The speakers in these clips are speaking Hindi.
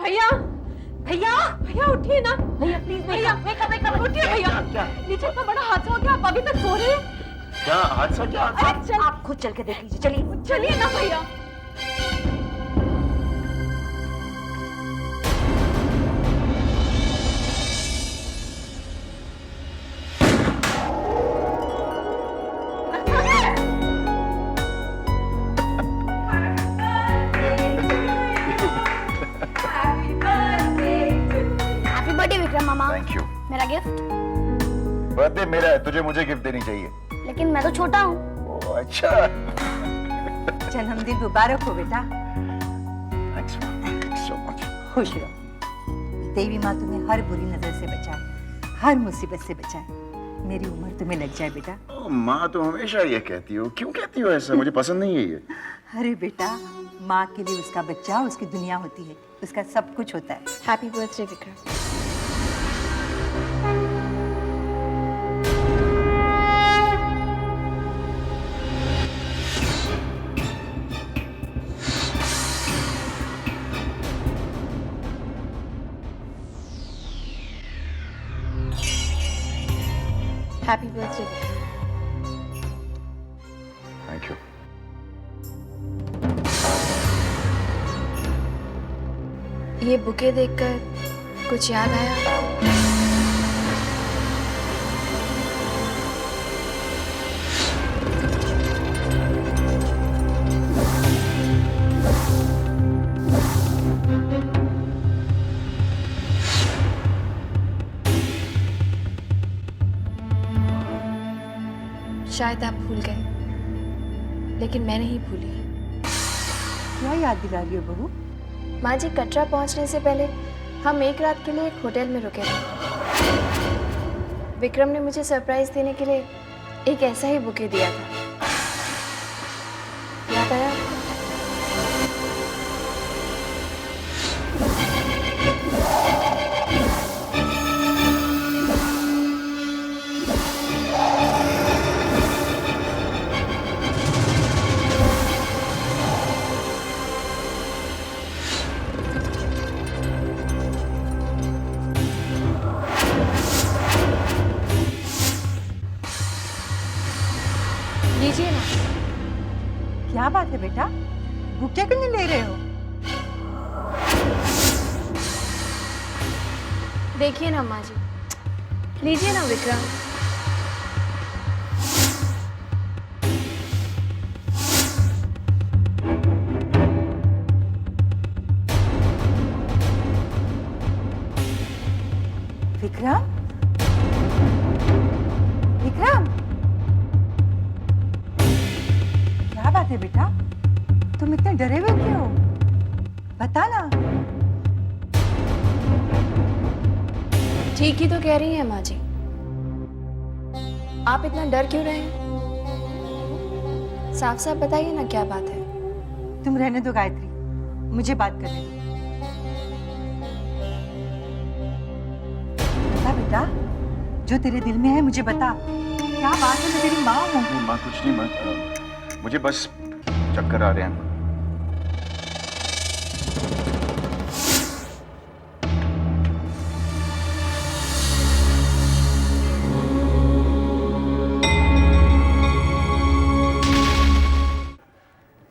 भैया भैया भैया उठिए ना भैया, प्लीज भैया, उठिए भैया। नीचे इतना बड़ा हादसा हो गया, आप अभी तक सो रहे हैं? क्या हादसा? क्या हादसा? आप खुद चल के देख लीजिए, चलिए चलिए ना भैया। Thank you. मेरा गिफ्ट? बर्थडे मेरा है, तुझे मुझे गिफ्ट देनी चाहिए। लेकिन मैं तो छोटा हूँ। ओह अच्छा। जन्मदिन मुबारक हो बेटा। Thanks so much. खुश रहो। देवी माँ तुम्हें हर बुरी नजर से बचाए, हर मुसीबत से बचाए। मेरी उम्र तुम्हें लग जाए बेटा। माँ तो हमेशा ये कहती हो, क्यों कहती हो ऐसा? मुझे पसंद नहीं है ये। अरे बेटा, माँ के लिए उसका बच्चा उसकी दुनिया होती है, उसका सब कुछ होता है। Happy birthday Vikram. Happy birthday. Thank you. ये बुके देखकर कुछ याद आया? शायद आप भूल गए, लेकिन मैं नहीं भूली। क्या याद दिला रही हो बहू? माँ जी, कटरा पहुंचने से पहले हम एक रात के लिए एक होटल में रुके थे। विक्रम ने मुझे सरप्राइज देने के लिए एक ऐसा ही बुके दिया था। याद आया? लीजिए ना। क्या बात है बेटा, बुके क्यों नहीं ले रहे हो? देखिए ना माँ जी, लीजिए ना विक्रम। विक्रम, विक्रम, क्या बात है बेटा, तुम इतने डरे हुए क्यों हो? बता ना। ठीक ही तो कह रही हैं माँ जी, आप इतना डर क्यों रहे हैं? साफ साफ बताइए ना, क्या बात है? तुम रहने दो गायत्री, मुझे बात करने दो। बता बेटा, जो तेरे दिल में है मुझे बता। क्या बात है? मैं तेरी माँ हूँ। नहीं माँ, कुछ नहीं माँ, मुझे बस चक्कर आ रहे हैं।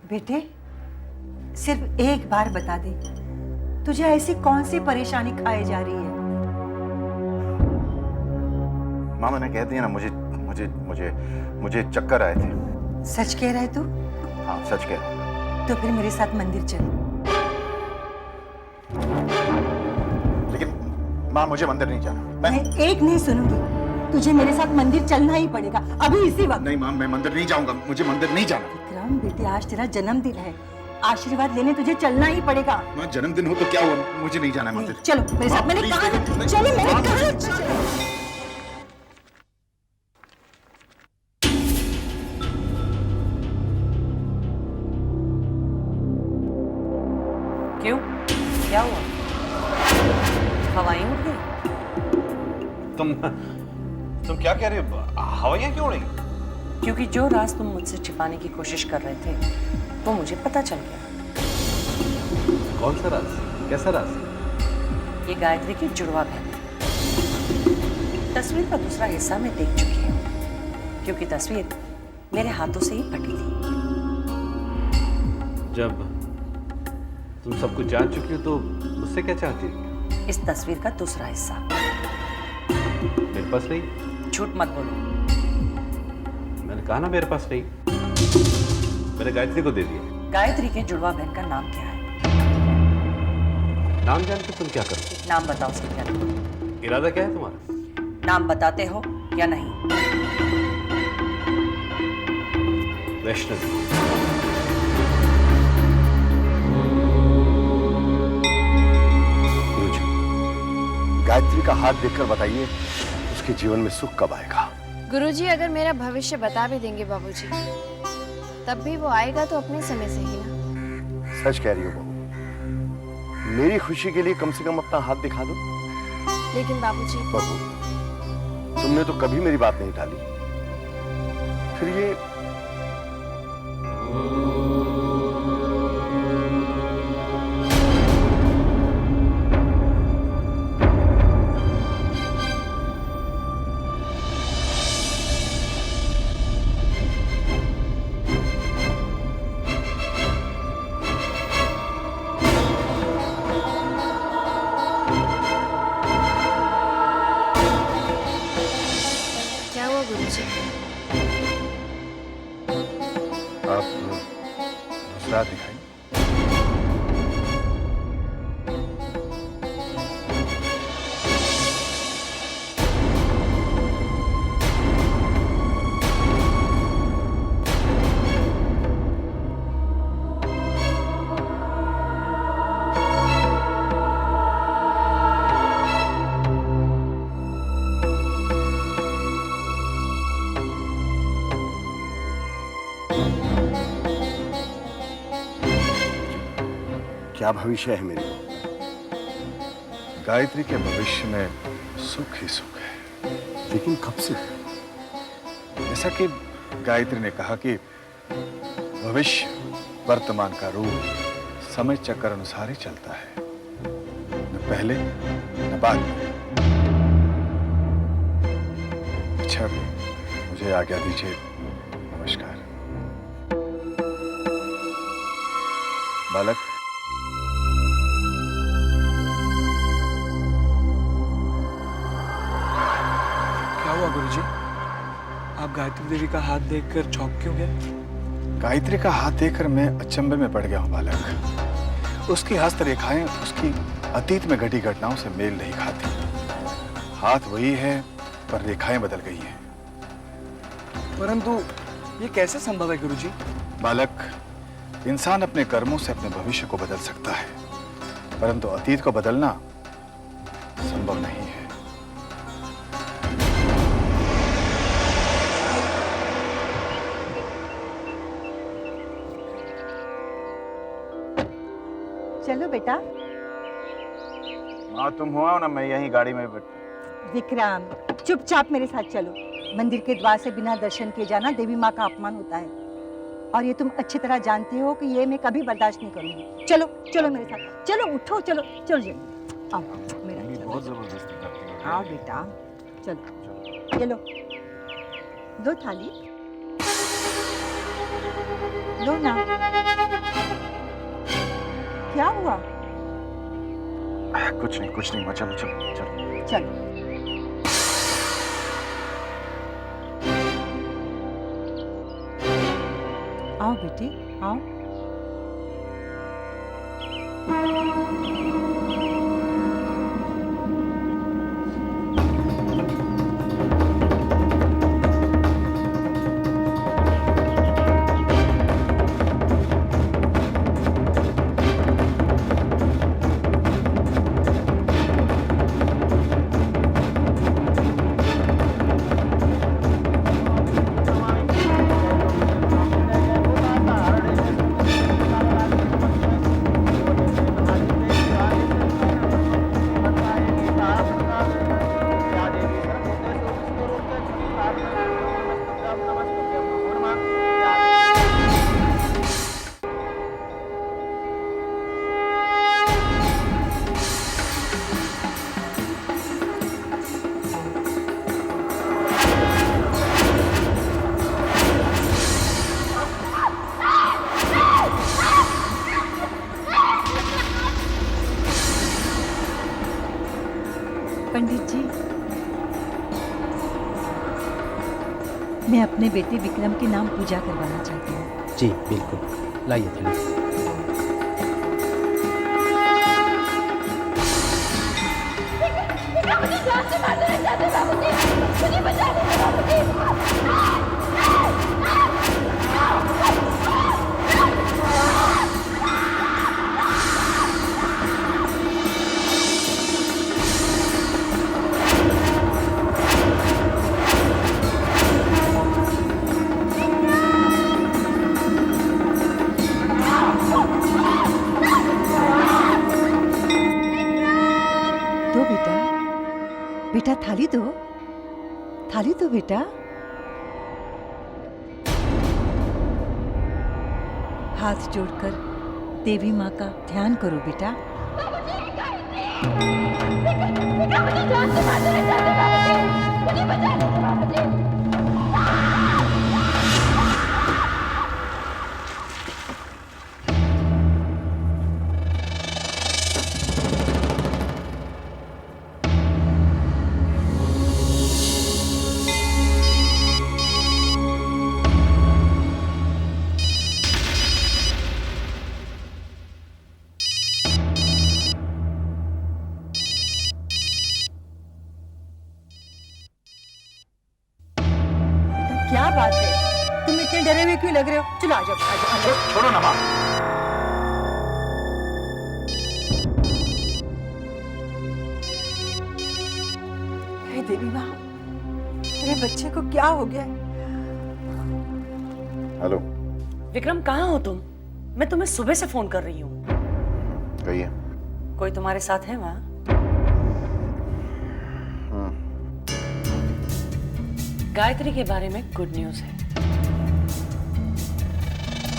बेटे, सिर्फ एक बार बता दे, तुझे ऐसी कौन सी परेशानी खाए जा रही है? माँ मैंने कह दिया ना, मुझे मुझे मुझे मुझे चक्कर आए थे। सच कह रहा है तू? हाँ सच कह रहा हूँ। तो फिर मेरे साथ मंदिर चल। लेकिन माँ मुझे मंदिर नहीं जाना। मैं एक नहीं सुनूंगी, तुझे मेरे साथ मंदिर चलना ही पड़ेगा, अभी इसी वक्त। नहीं माँ, मैं मंदिर नहीं जाऊंगा, मुझे मंदिर नहीं जाना। विक्रम बेटे, आज तेरा जन्मदिन है, आशीर्वाद लेने तुझे चलना ही पड़ेगा। माँ जन्मदिन हो तो क्या हुआ, मुझे नहीं जाना मंदिर। चलो मेरे साथ, मैंने कहा ना, चलो मैंने कहा ना, चलो। क्यों, क्या हुआ? हवाएं उड़ गई? तुम क्या कह रहे हो? हवाइयाँ क्यों उड़ेंगी? क्योंकि जो राज तुम मुझसे छिपाने की कोशिश कर रहे थे वो मुझे पता चल गया। कौन सा राज? कैसा राज? ये गायत्री की जुड़वा बहन है। तस्वीर का दूसरा हिस्सा मैं देख चुकी हूँ, क्योंकि तस्वीर मेरे हाथों से ही फटी थी। जब तुम सब कुछ जान चुकी हो तो मुझसे क्या चाहती हो? इस तस्वीर का दूसरा हिस्सा। मेरे पास नहीं। झूठ मत बोलो। मैंने कहा ना मेरे पास नहीं, मैंने गायत्री को दे दिया। गायत्री के जुड़वा बहन का नाम क्या है? नाम जान के तुम क्या करोगे? नाम बताओ उसके क्या नाम? इरादा क्या है तुम्हारा? नाम बताते हो या नहीं? वैष्णवी। गुरुजी, गायत्री का हाथ देखकर बताइए उसके जीवन में सुख कब आएगा? गुरुजी अगर मेरा भविष्य बता भी देंगे बाबूजी, तब भी वो आएगा तो अपने समय से ही ना। सच कह रही हो बहू, मेरी खुशी के लिए कम से कम अपना हाथ दिखा दो। लेकिन बाबूजी, बहू, तुमने तो कभी मेरी बात नहीं टाली, फिर ये क्या हुआ गुरुजी? आप दूसरा हाथ दिखाइए। क्या भविष्य है मेरी? गायत्री के भविष्य में सुख ही सुख है। लेकिन कब से? जैसा कि गायत्री ने कहा कि भविष्य वर्तमान का रूप समय चक्र अनुसार ही चलता है, न पहले न बाद में। अच्छा, मुझे आज्ञा दीजिए। नमस्कार। बालक, क्या हुआ गुरुजी? आप गायत्री देवी का हाथ देखकर चौंक क्यों गए? गायत्री का हाथ देखकर मैं अचंभे में पड़ गया हूं बालक। उसकी हस्तरेखाएं उसकी अतीत में घटी घटनाओं से मेल नहीं खाती। हाथ वही है पर रेखाएं बदल गई हैं। परंतु ये कैसे संभव है गुरुजी? बालक, इंसान अपने कर्मों से अपने भविष्य को बदल सकता है, परंतु अतीत को बदलना संभव नहीं है। चलो बेटा। हाँ, तुम हुआ ना, मैं यही गाड़ी में विक्रम, चुपचाप मेरे साथ चलो। मंदिर के द्वार से बिना दर्शन किए जाना देवी माँ का अपमान होता है, और ये तुम अच्छी तरह जानते हो कि ये मैं कभी बर्दाश्त नहीं करूंगी। चलो चलो मेरे साथ, चलो उठो, चलो चलो जल्दी आओ मेरा। बहुत जबरदस्ती करती है। हाँ बेटा, चलो चलो, दो थाली लो ना। क्या हुआ? कुछ नहीं, माँ, चलो चलो चलो। चलो आओ बेटी, आओ। मैं अपने बेटे विक्रम के नाम पूजा करवाना चाहती हूँ। जी बिल्कुल, लाइए थैली। दो बेटा, बेटा थाली दो, थाली दो बेटा। हाथ जोड़कर देवी माँ का ध्यान करो बेटा। क्या बात है, तुम इतने डरे हुए क्यों लग रहे हो? चलो आ जाओ, आ जाओ, आ जाओ। छोड़ो ना माँ। हे देवी माँ, मेरे बच्चे को क्या हो गया? हेलो। विक्रम कहाँ हो तुम? मैं तुम्हें सुबह से फोन कर रही हूँ। कहिए। कोई तुम्हारे साथ है वहाँ? गायत्री के बारे में गुड न्यूज है।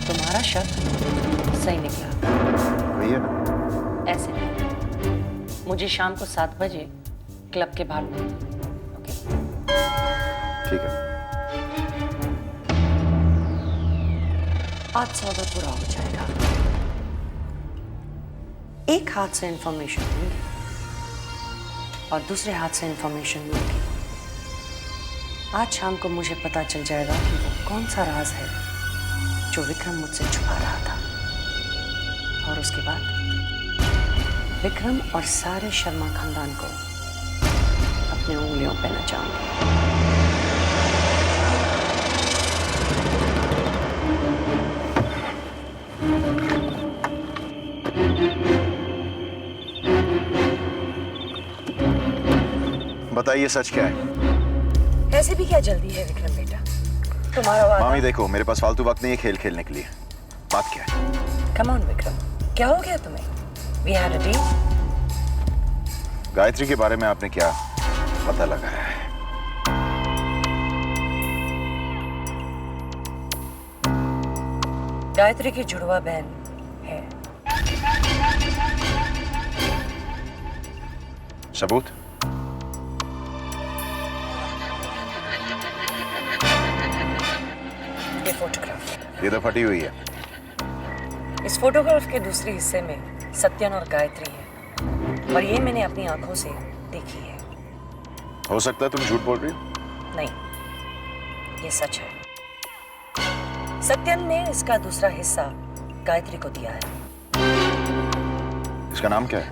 तुम्हारा शक सही निकला। कहिए ना। ऐसे नहीं, मुझे शाम को 7 बजे क्लब के बाहर मिलो। ओके? ठीक है। आज सौदा पूरा हो जाएगा। एक हाथ से इंफॉर्मेशन लूंगी और दूसरे हाथ से इंफॉर्मेशन लूंगी। आज शाम को मुझे पता चल जाएगा कि वो कौन सा राज है जो विक्रम मुझसे छुपा रहा था। और उसके बाद विक्रम और सारे शर्मा खानदान को अपने उंगलियों पे नचाऊंगी। बताइए सच क्या है? ऐसे भी क्या जल्दी है विक्रम बेटा? तुम्हारा वादा। मामी देखो, मेरे पास फालतू वक्त नहीं है खेल खेलने के लिए। बात क्या है? कम ऑन विक्रम, क्या हो गया तुम्हें? We had a deal. Gayatri के बारे में आपने क्या पता लगाया है? गायत्री की जुड़वा बहन है। सबूत? ये फोटोग्राफ। ये तो फटी हुई है। इस फोटोग्राफ के दूसरे हिस्से में सत्यन और गायत्री है और ये मैंने अपनी आंखों से देखी है। हो सकता है तुम झूठ बोल रही हो। नहीं, ये सच है। सत्यन ने इसका दूसरा हिस्सा गायत्री को दिया है। इसका नाम क्या है?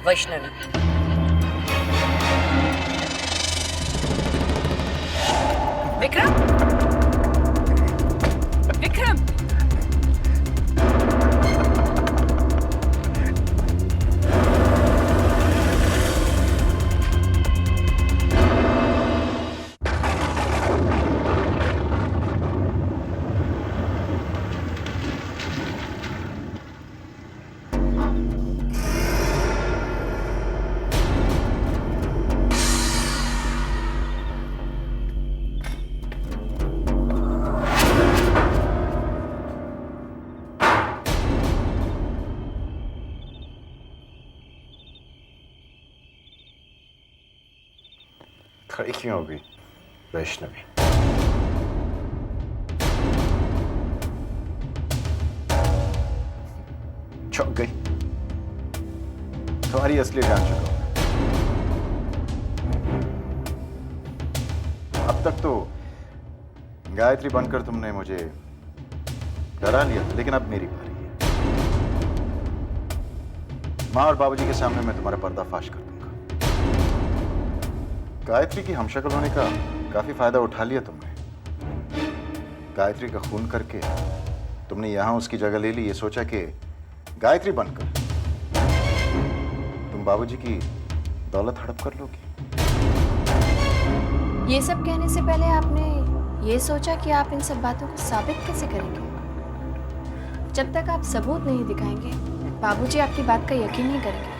वैष्णवी। विक्रम, विक्रम, खड़ी क्यों हो गई वैष्णवी? चौंक गई? तुम्हारी असलियत जान चुका हूं। अब तक तो गायत्री बनकर तुमने मुझे डरा लिया था, लेकिन अब मेरी बारी है। माँ और बाबूजी के सामने मैं तुम्हारा पर्दाफाश कर दूंगा। गायत्री की हमशक्ल होने का काफी फायदा उठा लिया तुमने। गायत्री का खून करके तुमने यहां उसकी जगह ले ली, ये सोचा कि गायत्री बनकर तुम बाबूजी की दौलत हड़प कर लोगी। ये सब कहने से पहले आपने ये सोचा कि आप इन सब बातों को साबित कैसे करेंगे? जब तक आप सबूत नहीं दिखाएंगे, बाबूजी आपकी बात का यकीन नहीं करेंगे।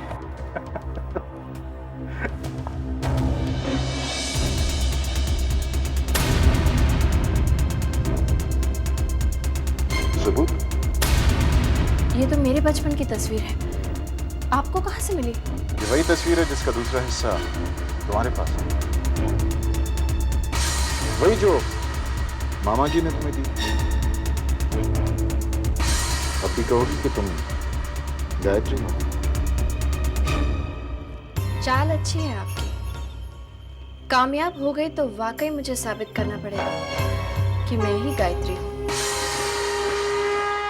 सबूत? ये तो मेरे बचपन की तस्वीर है। आपको कहाँ से मिली? ये वही तस्वीर है जिसका दूसरा हिस्सा तुम्हारे पास है। वही जो मामा जी ने तुम्हें दी। अब भी कहोगी कि तुम गायत्री हो। चाल अच्छी है आपकी। कामयाब हो गई तो वाकई मुझे साबित करना पड़ेगा कि मैं ही गायत्री हूँ।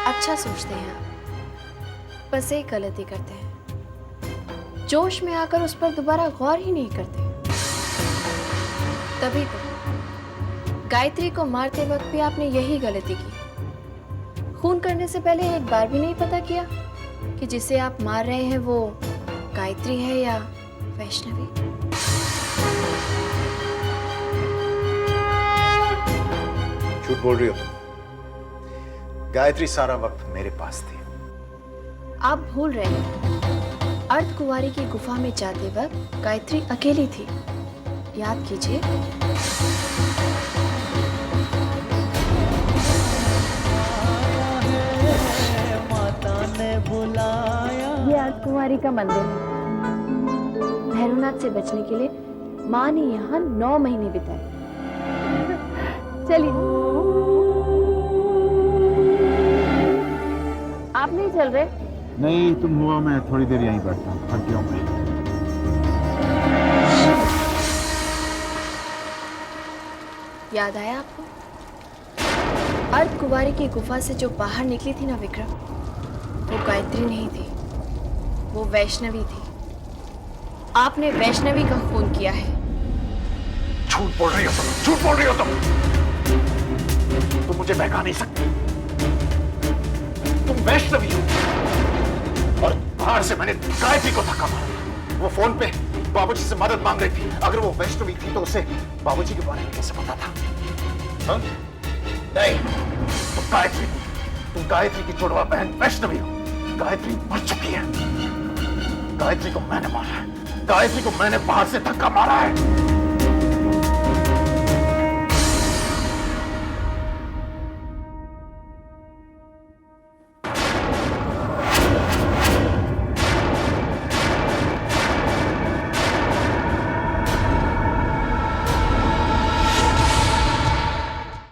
अच्छा सोचते हैं आप, बस एक गलती करते हैं, जोश में आकर उस पर दोबारा गौर ही नहीं करते। तभी तो गायत्री को मारते वक्त भी आपने यही गलती की। खून करने से पहले एक बार भी नहीं पता किया कि जिसे आप मार रहे हैं वो गायत्री है या वैष्णवी। झूठ बोल रही हो तुम। गायत्री सारा वक्त मेरे पास थी। आप भूल रहे हैं, अर्धकुंवारी की गुफा में जाते वक्त गायत्री अकेली थी। याद कीजिए। ये अर्धकुंवारी का मंदिर है। भैरवनाथ से बचने के लिए माँ ने यहाँ 9 महीने बिताए। चलिए। आप नहीं चल रहे? नहीं, तुम हुआ, मैं थोड़ी देर यहीं बैठता हूँ, थक गया हूँ मैं। याद आया आपको? अर्धकुंवारी की गुफा से जो बाहर निकली थी ना विक्रम, वो गायत्री नहीं थी, वो वैष्णवी थी। आपने वैष्णवी का खून किया है। झूठ बोल रही हो तुम, झूठ बोल रही हो तुम। तुम मुझे बहका नहीं सकती। तुम वैष्णवी हो। और बाहर से मैंने गायत्री को धक्का मारा। वो फोन पे बाबूजी से मदद मांग रही थी। अगर वो वैष्णवी थी तो उसे बाबूजी के बारे में कैसे पता था? हाँ? नहीं, तुम गायत्री की जुड़वा बहन वैष्णवी हो। गायत्री मर चुकी है। गायत्री को मैंने मारा है। गायत्री को मैंने बाहर से धक्का मारा है।